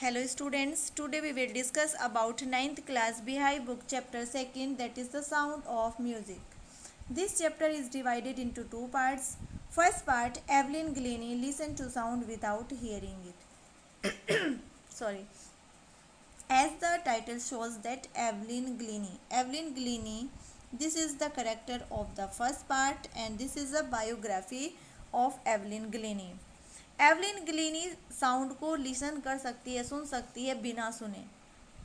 Hello students, today we will discuss about ninth class Bihai book chapter 2, that is the sound of music. This chapter is divided into two parts. First part, Evelyn Glennie listened to sound without hearing it. Sorry. As the title shows that Evelyn Glennie, this is the character of the first part and this is a biography of Evelyn Glennie. Evelyn Glennie sound को listen कर सकती है, सुन सकती है बिना सुने.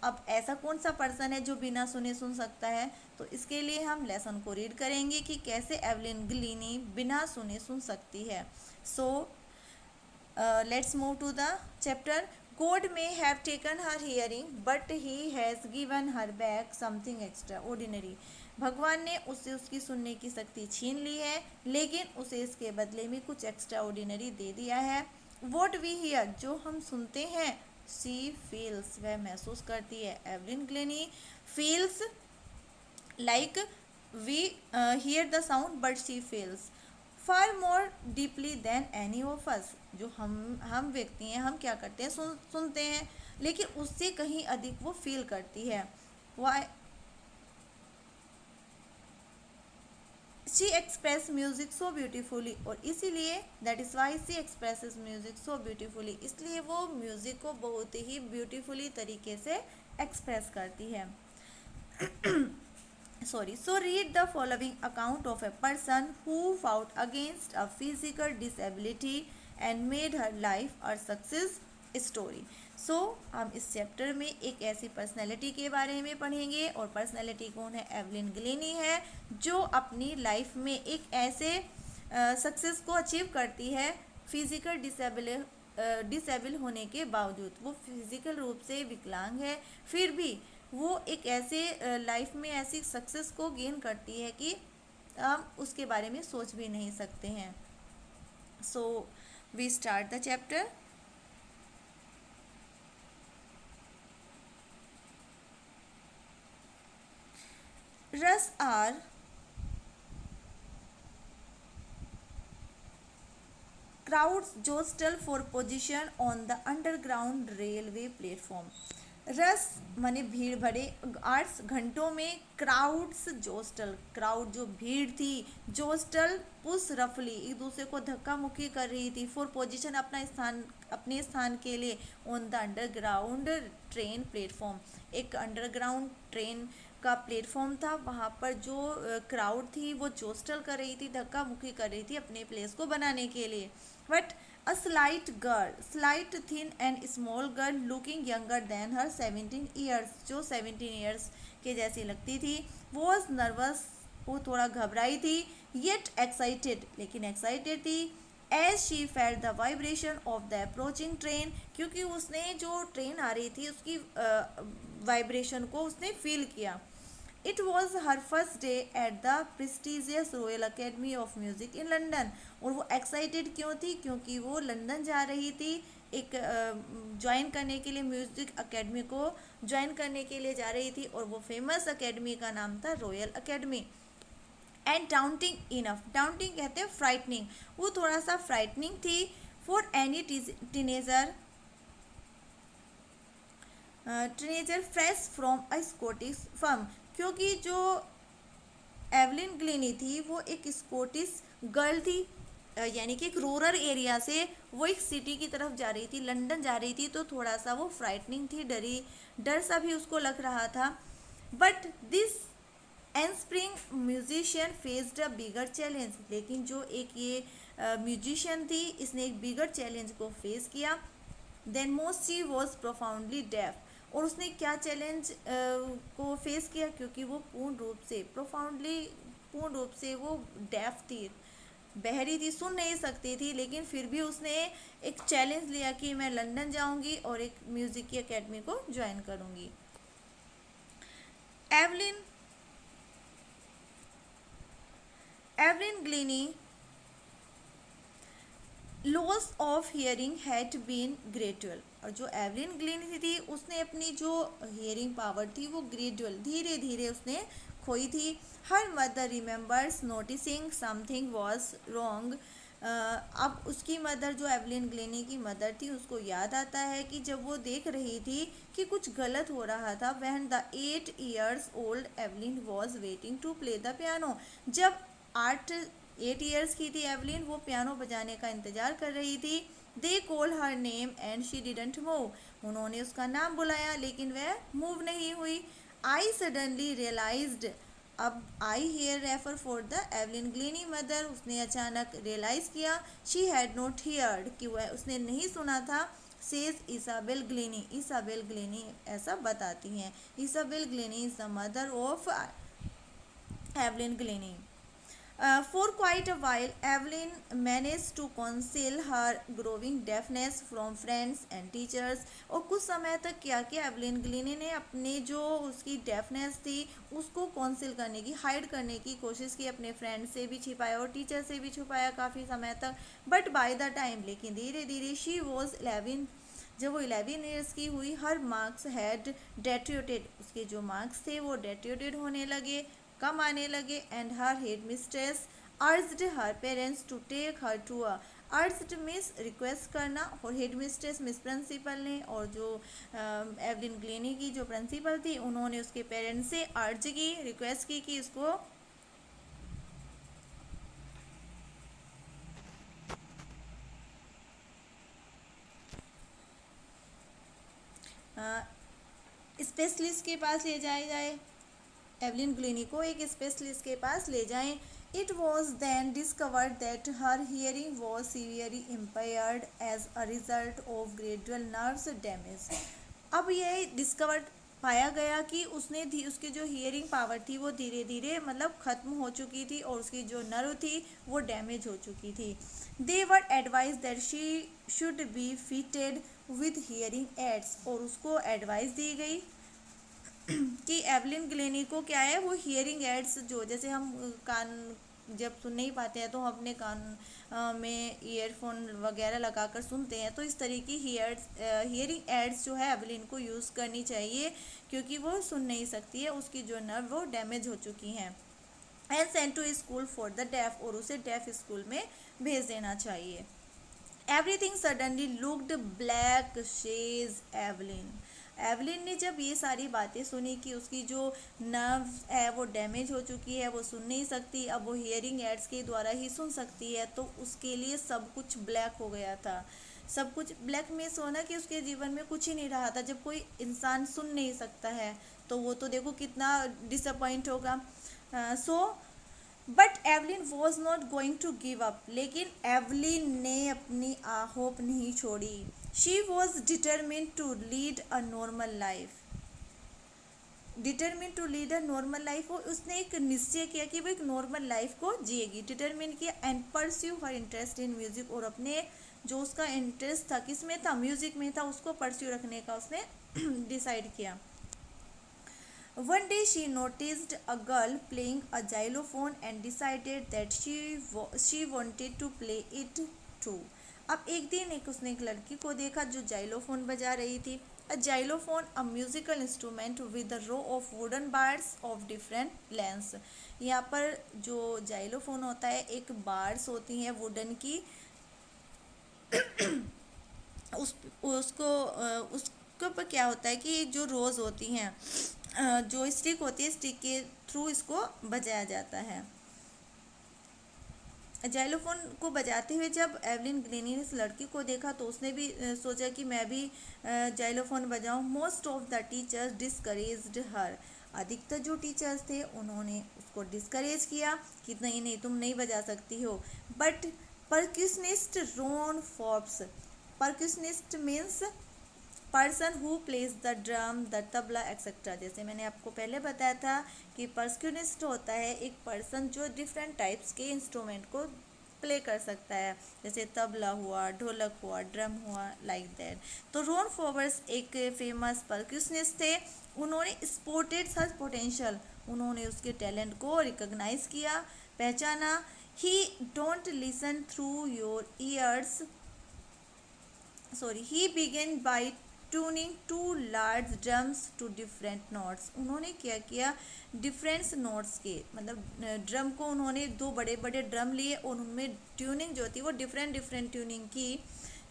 अब ऐसा कौन सा पर्सन है जो बिना सुने सुन सकता है? तो इसके लिए हम लेसन को रीड करेंगे कि कैसे एवलिन ग्लीनी बिना सुने सुन सकती है. So let's move to the chapter. God may have taken her hearing, but he has given her back something extraordinary. भगवान ने उससे उसकी सुनने की शक्ति छीन ली है, लेकिन उसे इसके बदले में कुछ एक्स्ट्रा ऑर्डिनरी दे दिया है. वॉट वी हियर, जो हम सुनते हैं, शी फील्स, वह महसूस करती है. Evelyn Glennie feels like we hear the sound, but she feels far more deeply than any of us. जो हम व्यक्ति हैं, हम क्या करते हैं, सुनते हैं, लेकिन उससे कहीं अधिक वो फील करती है. Why she express music so beautifully, और इसीलिए that is why she expresses music so beautifully, इसलिए वो म्यूजिक को बहुत ही ब्यूटीफुली तरीके से एक्सप्रेस करती है. So read the following account of a person who fought against a physical disability and made her life a success story. हम इस चैप्टर में एक ऐसी पर्सनैलिटी के बारे में पढ़ेंगे, और पर्सनैलिटी कौन है? एवलिन ग्लेनी है, जो अपनी लाइफ में एक ऐसे सक्सेस को अचीव करती है फिजिकल डिसेबल होने के बावजूद. वो फिजिकल रूप से विकलांग है, फिर भी वो एक ऐसे लाइफ में ऐसी सक्सेस को गेन करती है कि हम उसके बारे में सोच भी नहीं सकते हैं. So we start the chapter. Rush hour crowds jostle for position on the underground railway platform. रस माने भीड़ भरे, 8 घंटों में क्राउड्स जोस्टल, क्राउड जो भीड़ थी, जोस्टल पुश रफली, एक दूसरे को धक्का मुक्की कर रही थी, फॉर पोजीशन अपने स्थान के लिए, on the underground train platform, एक अंडरग्राउंड ट्रेन का प्लेटफॉर्म था, वहाँ पर जो क्राउड थी वो जोस्टल कर रही थी, धक्का मुक्की कर रही थी अपने प्लेस को बनाने के लिए. But A slight girl, slight thin and small girl looking younger than her 17 years, जो 17 years के जैसी लगती थी, was nervous, वो थोड़ा घबराई थी, yet excited, लेकिन excited थी, as she felt the vibration of the approaching train, क्योंकि उसने जो ट्रेन आ रही थी उसकी वाइब्रेशन को उसने फील किया. It was her first day at the prestigious Royal Academy of Music in London. और वो एक्साइटेड क्यों थी? क्योंकि वो लंदन जा रही थी, एक ज्वाइन करने के लिए, म्यूज़िक अकेडमी को ज्वाइन करने के लिए जा रही थी, और वो फेमस अकेडमी का नाम था royal academy. And doubting enough, doubting कहते हैं फ्राइटनिंग, वो थोड़ा सा फ्राइटनिंग थी for any teenager fresh from a Scottish firm, क्योंकि जो एवलिन ग्लेनी थी वो एक स्कॉटिश गर्ल थी, यानी कि एक रूरल एरिया से वो एक सिटी की तरफ जा रही थी, लंदन जा रही थी, तो थोड़ा सा वो फ्राइटनिंग थी, डर सा भी उसको लग रहा था. But this inspiring musician faced a bigger challenge, लेकिन जो एक ये म्यूजिशियन थी, इसने एक बिगर चैलेंज को फेस किया. Than most she was profoundly deaf, और उसने क्या चैलेंज को फेस किया? क्योंकि वो पूर्ण रूप से वो डेफ थी, बहरी थी, सुन नहीं सकती थी, लेकिन फिर भी उसने एक चैलेंज लिया कि मैं लंदन जाऊंगी और एक म्यूज़िक की एकेडमी को ज्वाइन करूंगी. Evelyn Glennie loss of hearing had been gradual, और जो एवलिन ग्लेनी थी उसने अपनी जो हियरिंग पावर थी वो ग्रेजुअल, धीरे धीरे उसने खोई थी. Her mother remembers noticing something was wrong अब उसकी मदर, जो एवलिन ग्लेनी की मदर थी, उसको याद आता है कि जब वो देख रही थी कि कुछ गलत हो रहा था, when the 8 years old Evelyn was waiting to play the piano. जब 8 years की थी एवलिन, वो पियानो बजाने का इंतजार कर रही थी। They call her name and she didn't move. उन्होंने उसका नाम बुलाया लेकिन वह मूव नहीं हुई। आई सडनली रियलाइज्ड, अब I here refer for the Evelyn Glennie mother, उसने अचानक रियलाइज किया, शी हैड नॉट हियर्ड, कि वह उसने नहीं सुना था। Says Isabel Glennie, Isabel Glennie ऐसा बताती हैं। Isabel Glennie is the mother of Evelyn Glennie. For quite a while, Evelyn managed to conceal her growing deafness from friends and teachers. और कुछ समय तक क्या किया एवलिन ग्लीनी ने, अपने जो उसकी डेफनेस थी उसको कॉन्सिल करने की, हाइड करने की कोशिश की, अपने फ्रेंड से भी छिपाया और टीचर से भी छुपाया काफ़ी समय तक। बट बाय द टाइम, लेकिन धीरे धीरे, शी वॉज 11, जब वो 11 years की हुई, हर मार्क्स हैड डेट्रियोटेड, उसके जो मार्क्स थे वो डेट्रियोटेड होने लगे, कम आने लगे। And her headmistress urged her parents to take her to a, urged मिस रिक्वेस्ट करना, और हेड मिस्ट्रेस मिस प्रिंसिपल ने, और जो एवलिन ग्लेनी की जो प्रिंसिपल थी, उन्होंने उसके पेरेंट्स से अर्ज की, रिक्वेस्ट की कि इसको स्पेशलिस्ट के पास ले जाया जाए, एवलिन ग्लेनी को एक स्पेशलिस्ट के पास ले जाएं। It was then discovered that her hearing was severely impaired as a result of gradual nerves damage. अब ये डिस्कवर पाया गया कि उसकी जो हियरिंग पावर थी वो धीरे धीरे मतलब ख़त्म हो चुकी थी, और उसकी जो नर्व थी वो डैमेज हो चुकी थी। They were advised that she should be fitted with hearing aids, और उसको एडवाइस दी गई कि एवलिन ग्लेनी को क्या है, वो हियरिंग एड्स, जो जैसे हम कान जब सुन नहीं पाते हैं तो हम अपने कान में ईयरफोन वगैरह लगाकर सुनते हैं, तो इस तरह की हियरिंग एड्स जो है एवलिन को यूज़ करनी चाहिए, क्योंकि वो सुन नहीं सकती है, उसकी जो नर्व वो डैमेज हो चुकी हैं। And sent to school for the deaf, और उसे डेफ स्कूल में भेज देना चाहिए। Everything suddenly looked black says Evelyn. Evelyn ने जब ये सारी बातें सुनी कि उसकी जो नर्व है वो डैमेज हो चुकी है, वो सुन नहीं सकती, अब वो हियरिंग एड्स के द्वारा ही सुन सकती है, तो उसके लिए सब कुछ ब्लैक हो गया था। सब कुछ ब्लैक में सोना कि उसके जीवन में कुछ ही नहीं रहा था। जब कोई इंसान सुन नहीं सकता है तो वो तो देखो कितना डिसअपॉइंट होगा। So but Evelyn was not going to give up, लेकिन एवलिन ने अपनी होप नहीं छोड़ी। She was determined to lead a normal life, determine to lead a normal life, उसने एक निश्चय किया कि वो एक नॉर्मल लाइफ को जिएगी, डिटरमिन किया। And pursue her interest in music, और अपने जो उसका इंटरेस्ट था किस में था, म्यूजिक में था, उसको परस्यू रखने का उसने डिसाइड किया। One day she noticed a girl playing a xylophone and decided that she wanted to play it too. अब एक दिन उसने एक लड़की को देखा जो जाइलोफोन बजा रही थी। A xylophone, a musical instrument with a row of wooden bars of different lengths. यहाँ पर जो जाइलोफोन होता है, एक बार्स होती हैं वुडन की, उसको पर क्या होता है कि जो रोज़ होती हैं, जो स्टिक होती है, स्टिक के थ्रू इसको बजाया जाता है। जाइलोफोन को बजाते हुए जब एवलिन ग्लेनी ने इस लड़की को देखा तो उसने भी सोचा कि मैं भी जाइलोफोन बजाऊं। Most of the teachers discouraged her, अधिकतर जो टीचर्स थे उन्होंने उसको डिस्करेज किया कि नहीं नहीं तुम नहीं बजा सकती हो। But percussionist Ron Forbes, percussionist means person who plays the drum, the tabla etcetera. जैसे मैंने आपको पहले बताया था कि परक्यूशनिस्ट होता है एक पर्सन जो डिफरेंट टाइप्स के इंस्ट्रूमेंट को प्ले कर सकता है, जैसे तबला हुआ, ढोलक हुआ, ड्रम हुआ, लाइक दैट। तो रॉन फोर्ब्स एक फेमस परक्यूशनिस्ट थे। उन्होंने स्पॉटेड सच पोटेंशियल, उन्होंने उसके टैलेंट को रिकॉग्नाइज किया, पहचाना। He don't listen through your ears, sorry, he begin by tuning to large drums to different notes. उन्होंने क्या किया, डिफरेंट नोट्स के मतलब ड्रम को उन्होंने दो बड़े बड़े ड्रम लिए और उनमें ट्यूनिंग जो थी वो डिफरेंट डिफरेंट ट्यूनिंग की।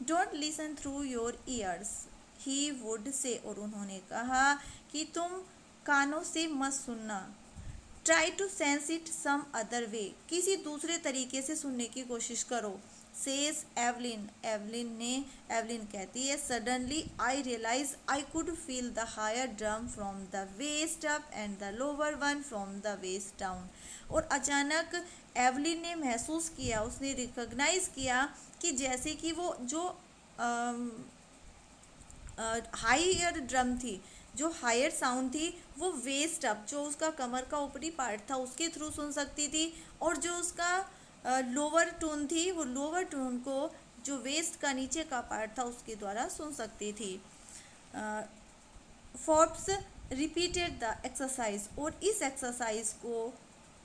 Don't listen through your years he would say, और उन्होंने कहा कि तुम कानों से मत सुनना। Try to sense it some other way, किसी दूसरे तरीके से सुनने की कोशिश करो। सेज एवलिन, एवलिन कहती है, suddenly I realise I could feel the higher drum from the waist up and the lower one from the waist down. और अचानक एवलिन ने महसूस किया, उसने रिकॉग्नाइज किया कि जैसे कि वो जो हायर ड्रम थी, जो हायर साउंड थी वो वेस्ट अप, जो उसका कमर का ऊपरी पार्ट था उसके थ्रू सुन सकती थी, और जो उसका लोअर टोन थी वो लोअर टोन को जो वेस्ट का नीचे का पार्ट था उसके द्वारा सुन सकती थी। फोर्ब्स रिपीटेड द एक्सरसाइज, और इस एक्सरसाइज को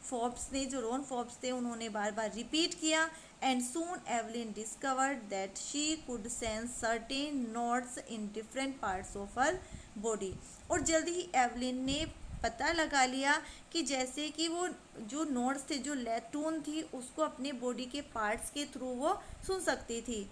फोर्ब्स ने, जो रॉन फोर्ब्स थे, उन्होंने बार बार रिपीट किया। And soon Evelyn discovered that she could sense certain notes in different parts of her body. और जल्दी ही एवलिन ने पता लगा लिया कि जैसे कि वो जो नोट्स थे, जो टून थी, उसको अपने बॉडी के पार्ट्स के थ्रू वो सुन सकती थी।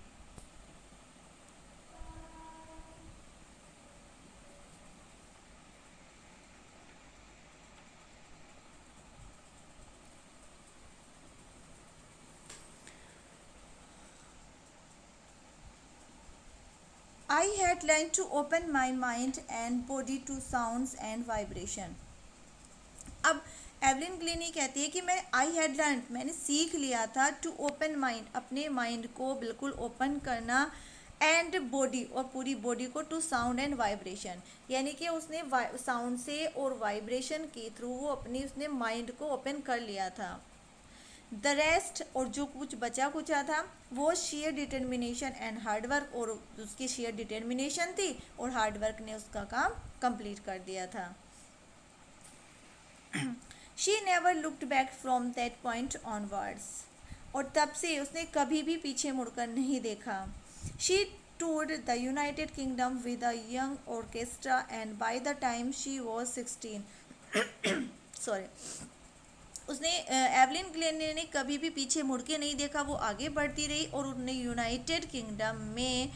I had learned to open my mind and body to sounds and vibration. अब एवलिन ग्लिनी कहती है कि आई हैड लर्न, मैंने सीख लिया था, टू ओपन माइंड, अपने माइंड को बिल्कुल ओपन करना, एंड बॉडी, और पूरी बॉडी को, टू साउंड एंड वाइब्रेशन, यानी कि उसने साउंड से और वाइब्रेशन के थ्रू वो अपनी उसने माइंड को ओपन कर लिया था। द रेस्ट, और जो कुछ बचा कुचा था वो शेयर डिटर्मिनेशन एंड हार्डवर्क, और उसकी शेयर डिटर्मिनेशन थी और हार्डवर्क ने उसका काम कंप्लीट कर दिया था। She never looked back from that point onwards, और तब से उसने कभी भी पीछे मुड़कर नहीं देखा। She toured the United Kingdom with a young orchestra and by the time she was 16 sorry, उसने एवलिन ग्लेनी ने कभी भी पीछे मुड़ के नहीं देखा, वो आगे बढ़ती रही और उन्होंने यूनाइटेड किंगडम में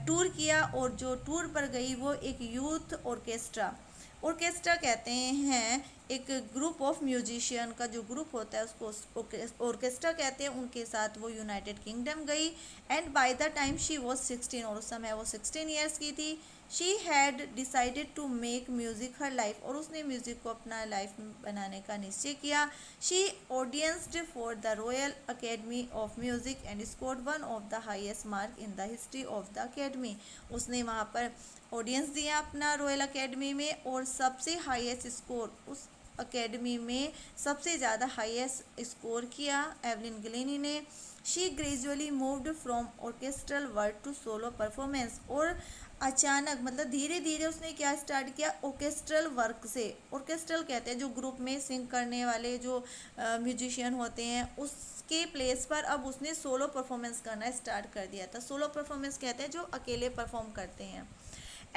टूर किया, और जो टूर पर गई वो एक यूथ ऑर्केस्ट्रा कहते हैं, एक ग्रुप ऑफ म्यूजिशियन का जो ग्रुप होता है उसको ऑर्केस्ट्रा कहते हैं, उनके साथ वो यूनाइटेड किंगडम गई। And by the time she was 16, और उस समय वो 16 ईयर्स की थी। She had decided to make music her life, और उसने म्यूज़िक को अपना लाइफ में बनाने का निश्चय किया। She auditioned for the Royal Academy of Music and scored one of the highest mark in the history of the Academy. उसने वहाँ पर ऑडियंस दिया अपना रॉयल अकेडमी में, और सबसे हाईएस्ट स्कोर, उस अकेडमी में सबसे ज़्यादा हाईएस्ट स्कोर किया एवलिन ग्लेनी ने। She gradually moved from orchestral work to solo performance, और अचानक मतलब धीरे धीरे उसने क्या स्टार्ट किया, ऑर्केस्ट्रल वर्क से, ऑर्केस्ट्रल कहते हैं जो ग्रुप में सिंग करने वाले जो म्यूजिशियन होते हैं, उसके प्लेस पर अब उसने सोलो परफॉर्मेंस करना स्टार्ट कर दिया था। सोलो परफॉर्मेंस कहते हैं जो अकेले परफॉर्म करते हैं।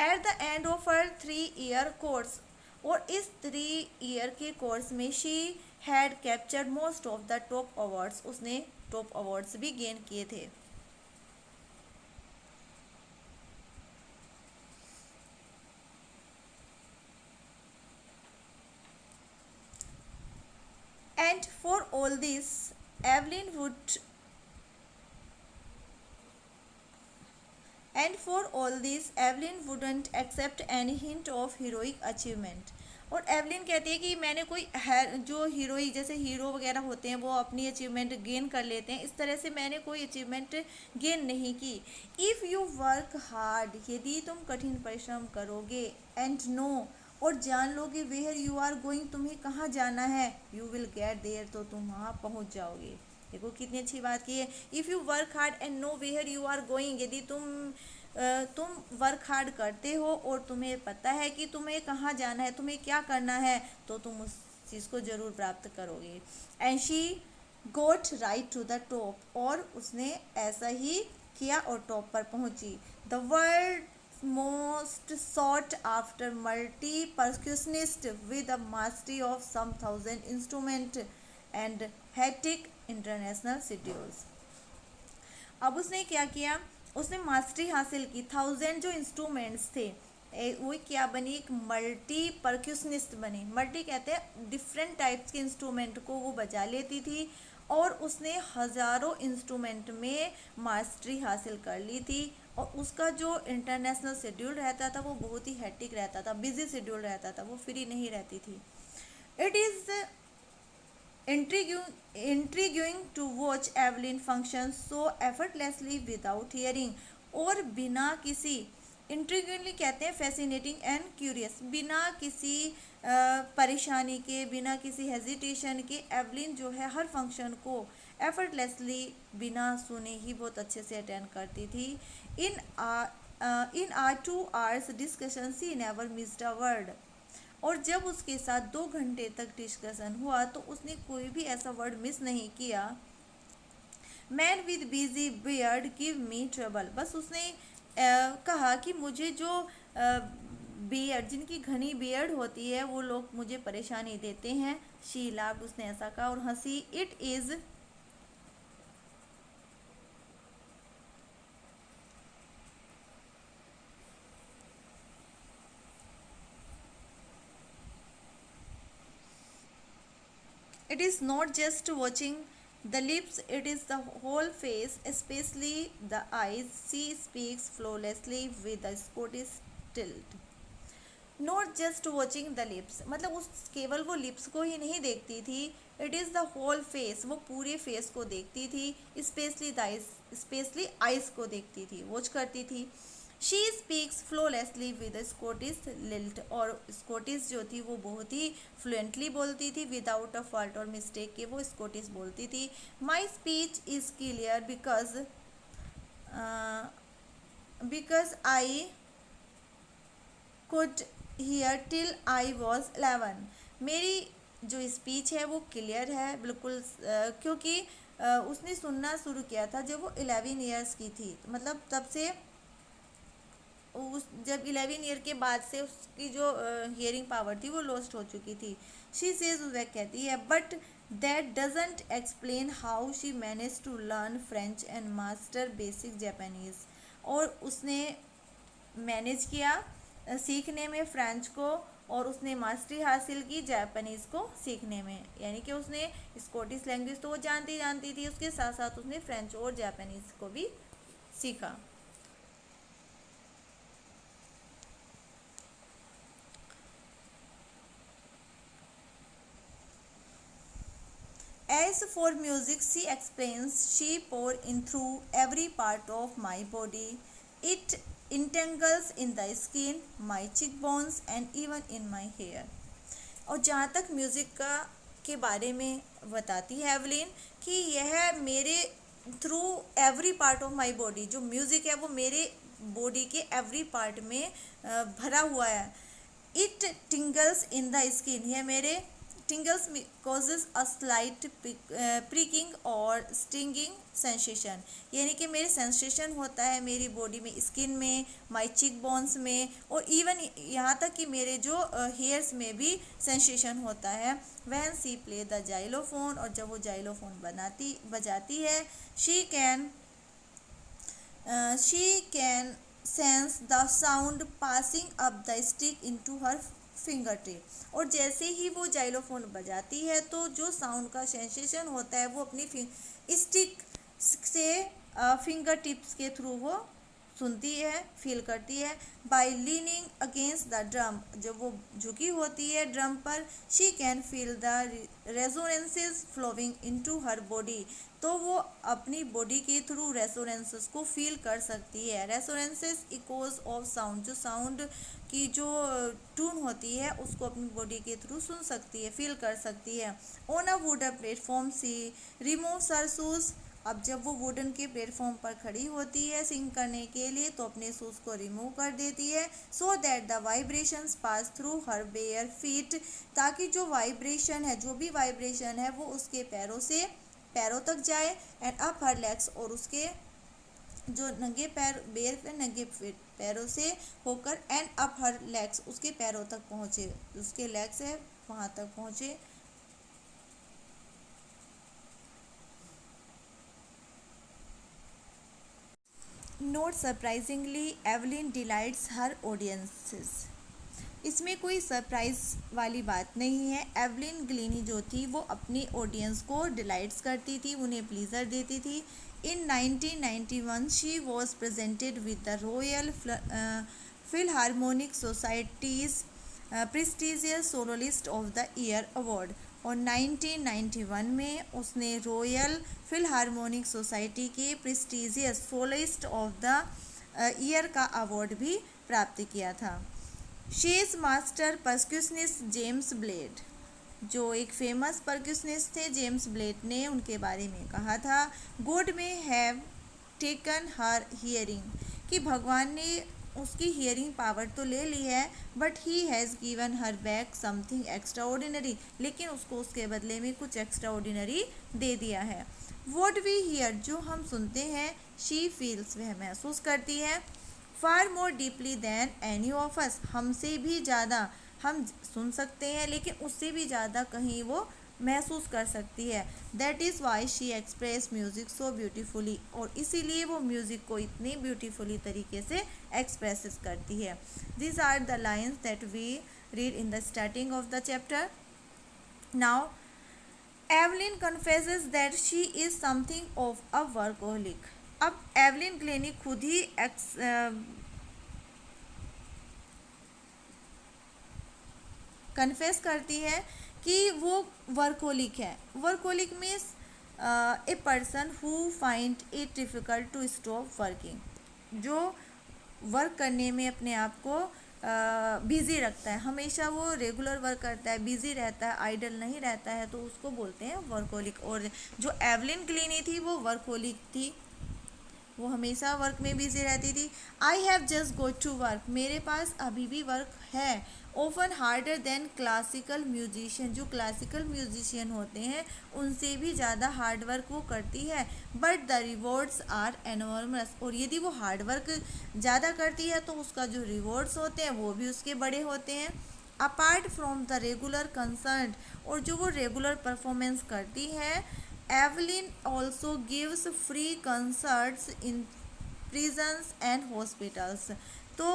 At the end of her 3-year course, और इस 3 ईयर के कोर्स में she had captured most of the top awards, उसने टॉप अवार्ड्स भी गेन किए थे। And for all this, Evelyn would And for all this, Evelyn wouldn't accept any hint of heroic achievement. और Evelyn कहती है कि मैंने कोई जो हीरोइक, जैसे हीरो वगैरह होते हैं वो अपनी अचीवमेंट गेन कर लेते हैं, इस तरह से मैंने कोई अचीवमेंट गेन नहीं की। इफ़ यू वर्क हार्ड, यदि तुम कठिन परिश्रम करोगे, एंड नो, और जान लोगे, वेयर यू आर गोइंग, तुम्हें कहाँ जाना है, यू विल गेट देयर, तो तुम वहाँ पहुँच जाओगे। देखो कितनी अच्छी बात की है। If you work hard and know where you are going, यदि तुम वर्क हार्ड करते हो और तुम्हें पता है कि तुम्हें कहाँ जाना है, तुम्हें क्या करना है, तो तुम उस चीज़ को ज़रूर प्राप्त करोगे। And she got right to the top, और उसने ऐसा ही किया और टॉप पर पहुँची। The world most sought after multi-percussionist with a mastery of some thousand instruments and hectic international schedules. अब उसने क्या किया, उसने मास्टरी हासिल की, 1000 जो इंस्ट्रूमेंट्स थे वो क्या बनी, एक मल्टी परक्यूशनिस्ट बनी। मल्टी कहते हैं डिफरेंट टाइप्स के इंस्ट्रूमेंट को वो बजा लेती थी, और उसने हज़ारों इंस्ट्रूमेंट में मास्टरी हासिल कर ली थी। और उसका जो इंटरनेशनल शेड्यूल रहता था वो बहुत ही हेक्टिक रहता था, बिजी शेड्यूल रहता था, वो फ्री नहीं रहती थी। It is intriguing to watch Evelyn function so effortlessly without hearing, और बिना किसी, इंट्रीग्यूइंगली कहते हैं फैसिनेटिंग एंड क्यूरियस, बिना किसी परेशानी के, बिना किसी हेजिटेशन के एवलिन जो है हर फंक्शन को एफर्टलेसली बिना सुने ही बहुत अच्छे से अटेंड करती थी। In our 2 hours discussion she never missed a word, और जब उसके साथ 2 घंटे तक डिस्कशन हुआ तो उसने कोई भी ऐसा वर्ड मिस नहीं किया। Man with busy beard give me trouble, बस उसने कहा कि मुझे जो बियर्ड, जिनकी घनी बियर्ड होती है, वो लोग मुझे परेशानी देते हैं। शी लाफ्ड, उसने ऐसा कहा और हंसी। It is It is not just watching the lips, it is the whole face, especially the eyes. She speaks flawlessly with a Scottish tilt. Not just watching the lips, मतलब उस केवल वो lips को ही नहीं देखती थी, it is the whole face, वो पूरे फेस को देखती थी, specially the eyes, specially eyes को देखती थी, वॉच करती थी। She speaks flawlessly with Scottish lilt, और स्कॉटिश जो थी वो बहुत ही फ्लुएंटली बोलती थी, विदाउट अ फॉल्ट और मिस्टेक के वो स्कॉटिश बोलती थी। My speech is clear because I could hear till I was 11, मेरी जो स्पीच है वो क्लियर है बिल्कुल, क्योंकि उसने सुनना शुरू किया था जब वो 11 ईयर्स की थी, मतलब तब से उस जब 11 ईयर के बाद से उसकी जो हियरिंग पावर थी वो लॉस्ट हो चुकी थी। शी सेज, वह कहती है, but that doesn't explain how she manage to learn French and master basic Japanese, और उसने मैनेज किया सीखने में फ्रेंच को, और उसने मास्टरी हासिल की जापानीज़ को सीखने में, यानी कि उसने स्कॉटिश लैंग्वेज तो वो जानती थी, उसके साथ साथ उसने फ्रेंच और जापानीज़ को भी सीखा। As for music, she explains, she pour in through every part of my body. It entangles in the skin, my cheekbones and even in my hair. और जहाँ तक म्यूज़िक का के बारे में बताती है एवलिन कि यह मेरे through every part of my body, जो म्यूज़िक है वो मेरे बॉडी के एवरी पार्ट में भरा हुआ है। इट टिंगल्स इन द स्किन, यह मेरे tingles causes a slight pricking और stinging sensation, यानी कि मेरे सेंसेशन होता है मेरी बॉडी में, स्किन में, माई चिक बोन्स में, और इवन यहाँ तक कि मेरे जो हेयर्स में भी सेंसेशन होता है। When she play the xylophone, और जब वो जाइलोफोन बजाती है, she can sense the sound passing up the stick into her fingertip, और जैसे ही वो जाइलोफोन बजाती है तो जो साउंड का सेंसेशन होता है वो अपनी स्टिक से फिंगर टिप्स के थ्रू वो सुनती है, फील करती है। By leaning against the drum, जब वो झुकी होती है ड्रम पर, she can feel the resonances flowing into her body, तो वो अपनी बॉडी के थ्रू रेजोनेंसेस को फील कर सकती है। रेजोनेंसेस इकोज ऑफ साउंड, जो साउंड की जो ट्यून होती है उसको अपनी बॉडी के थ्रू सुन सकती है, फील कर सकती है। On a wooden platform she removes her shoes, अब जब वो वुडन के प्लेटफॉर्म पर खड़ी होती है सिंग करने के लिए तो अपने शूज़ को रिमूव कर देती है, so that the vibrations pass through her bare feet, ताकि जो वाइब्रेशन है, जो भी वाइब्रेशन है वो उसके पैरों तक जाए, एंड अप हर लेग्स, और उसके जो नंगे पैर बेर पे नंगे पैरों से होकर एंड अप हर लेग्स, उसके पैरों तक पहुँचे, उसके लेग्स है वहाँ तक पहुँचे। नोट सरप्राइजिंगली एवलिन डिलाइट्स हर ऑडियंसेस। इसमें कोई सरप्राइज वाली बात नहीं है। एवलिन ग्लीनी जो थी वो अपनी ऑडियंस को डिलाइट्स करती थी, उन्हें प्लीज़र देती थी। In 1991 she was presented with the Royal Philharmonic Society's prestigious soloist of the year award, और 1991 में उसने रॉयल फिलहार्मोनिक सोसाइटी के prestigious soloist of the year का अवार्ड भी प्राप्त किया था। She's master percussionist James Blade, जो एक फेमस परक्यूशनिस्ट थे जेम्स ब्लेड ने उनके बारे में कहा था, गॉड में हैव टेकन हर हियरिंग, कि भगवान ने उसकी हियरिंग पावर तो ले ली है, but he has given her back something extra ordinary, लेकिन उसको उसके बदले में कुछ एक्स्ट्रा ऑर्डिनरी दे दिया है। वॉट वी हियर, जो हम सुनते हैं, शी फील्स, वह महसूस करती है, far more deeply than any of us, हमसे भी ज़्यादा हम सुन सकते हैं लेकिन उससे भी ज़्यादा कहीं वो महसूस कर सकती है। That is why she express music so beautifully, और इसीलिए वो म्यूज़िक को इतनी ब्यूटीफुली तरीके से एक्सप्रेस करती है। This are the lines that we read in the starting of the chapter. Now Evelyn confesses that she is something of a workaholic. अब एवलिन ग्लेनी खुद ही कन्फेस करती है कि वो वर्कोलिक है। Workaholic means a person who find it difficult to stop working, जो work करने में अपने आप को बिज़ी रखता है, हमेशा वो रेगुलर वर्क करता है, बिज़ी रहता है, आइडल नहीं रहता है, तो उसको बोलते हैं वर्कोलिक। और जो एवलिन ग्लीनी थी वो वर्कोलिक थी, वो हमेशा वर्क में बिजी रहती थी। I have just go to work, मेरे पास अभी भी वर्क है। Often harder than classical musician, जो क्लासिकल म्यूजिशियन होते हैं उनसे भी ज़्यादा हार्ड वर्क वो करती है। But the rewards are enormous, और यदि वो हार्ड वर्क ज़्यादा करती है तो उसका जो रिवॉर्ड्स होते हैं वो भी उसके बड़े होते हैं। Apart from the regular concert, और जो वो रेगुलर परफॉर्मेंस करती है, Evelyn also gives free concerts in prisons and hospitals. तो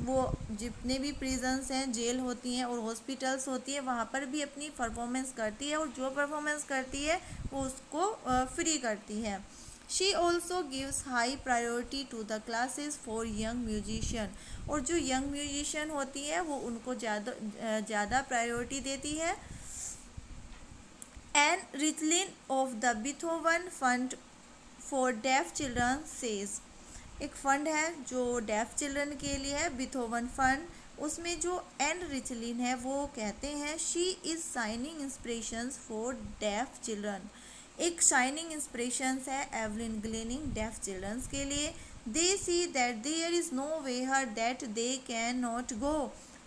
वो जितने भी प्रिजन्स हैं, जेल होती हैं और हॉस्पिटल्स होती है, वहाँ पर भी अपनी परफॉर्मेंस करती है, और जो परफॉर्मेंस करती है वो उसको फ्री करती है। She also gives high priority to the classes for young musician, और जो यंग म्यूजिशियन होती है वो उनको ज़्यादा प्रायोरिटी देती है। Ann Richlin of the Beethoven fund for deaf children says, एक फंड है जो डेफ चिल्ड्रन के लिए है, बीथोवन फंड, उसमें जो एन रिचलिन है वो कहते हैं, she is shining inspirations for deaf children, एक शाइनिंग इंस्पिरेशंस है एवलिन ग्लीनिंग डेफ चिल्ड्रंस के लिए। They see that there is no way her that they can not go,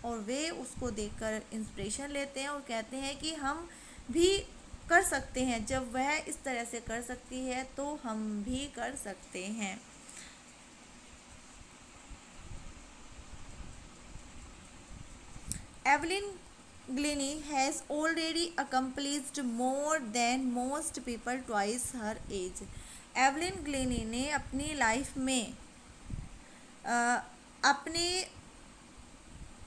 और वे उसको देखकर इंस्पिरेशन लेते हैं और कहते हैं कि हम भी कर सकते हैं, जब वह इस तरह से कर सकती है तो हम भी कर सकते हैं। Evelyn Glennie has already accomplished more than most people twice her age। Evelyn Glennie ने अपनी लाइफ में अपने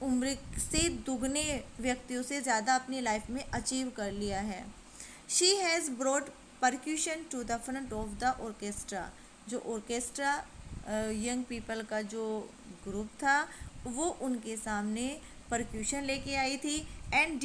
उम्र से दुगने व्यक्तियों से ज़्यादा अपनी लाइफ में अचीव कर लिया है। She has brought percussion to the front of the orchestra, जो ऑर्केस्ट्रा यंग पीपल का जो ग्रुप था वो उनके सामने परक्यूशन लेके आई थी। And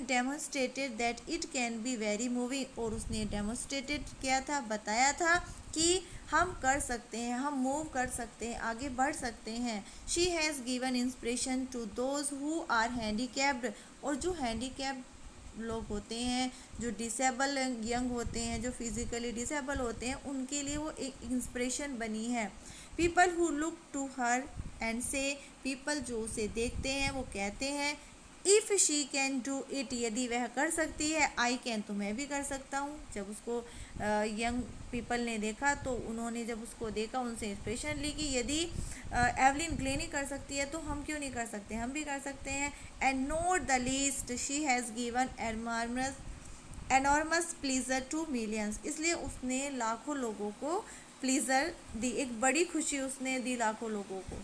demonstrated that it can be very moving, और उसने डेमोन्स्ट्रेटेड किया था, बताया था कि हम कर सकते हैं, हम मूव कर सकते हैं, आगे बढ़ सकते हैं। She has given inspiration to those who are handicapped, और जो हैंडीकैप्ड लोग होते हैं, जो डिसेबल यंग होते हैं, जो फिज़िकली डिसेबल होते हैं, उनके लिए वो एक इंस्पिरेशन बनी है। People who look to her and say, people जो उसे देखते हैं वो कहते हैं, if she can do it, यदि वह कर सकती है, आई कैन, तो मैं भी कर सकता हूँ। जब उसको यंग पीपल ने देखा, तो उन्होंने जब उसको देखा उनसे इंस्पिरेशन ली कि यदि एवलिन ग्लेनी कर सकती है तो हम क्यों नहीं कर सकते, हम भी कर सकते हैं। And not the least she has given enormous pleasure to millions, इसलिए उसने लाखों लोगों को प्लीजर दी, एक बड़ी खुशी उसने दी लाखों लोगों को।